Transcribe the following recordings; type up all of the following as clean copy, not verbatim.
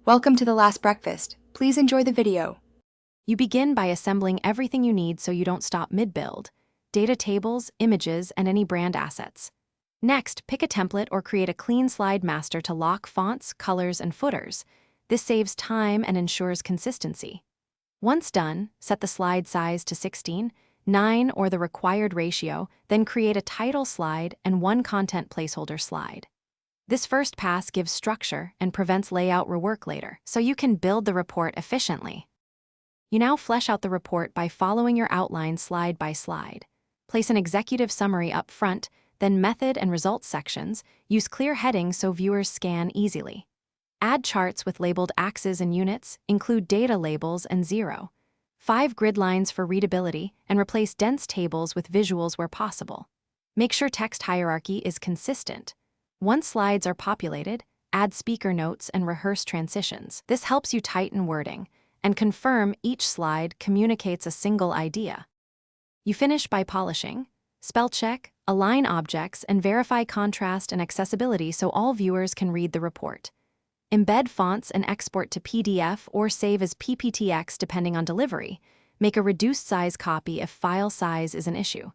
Welcome to the last breakfast. Please enjoy the video. You begin by assembling everything you need so you don't stop mid-build: data tables, images, and any brand assets. Next, pick a template or create a clean slide master to lock fonts, colors, and footers. This saves time and ensures consistency. Once done, set the slide size to 16:9 or the required ratio, then create a title slide and one content placeholder slide. This first pass gives structure and prevents layout rework later, so you can build the report efficiently. You now flesh out the report by following your outline slide by slide. Place an executive summary up front, then method and results sections. Use clear headings so viewers scan easily. Add charts with labeled axes and units, include data labels and 0. 5 grid lines for readability, and replace dense tables with visuals where possible. Make sure text hierarchy is consistent. Once slides are populated, add speaker notes and rehearse transitions. This helps you tighten wording and confirm each slide communicates a single idea. You finish by polishing, spell check, align objects, and verify contrast and accessibility so all viewers can read the report. Embed fonts and export to PDF or save as PPTX depending on delivery. Make a reduced size copy if file size is an issue.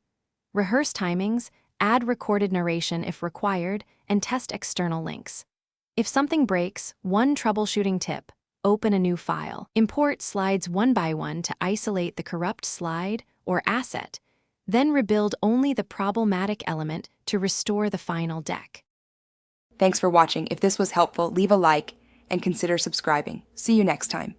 Rehearse timings, add recorded narration if required, and test external links. If something breaks, one troubleshooting tip: open a new file. Import slides one by one to isolate the corrupt slide or asset, then rebuild only the problematic element to restore the final deck. Thanks for watching. If this was helpful, leave a like and consider subscribing. See you next time.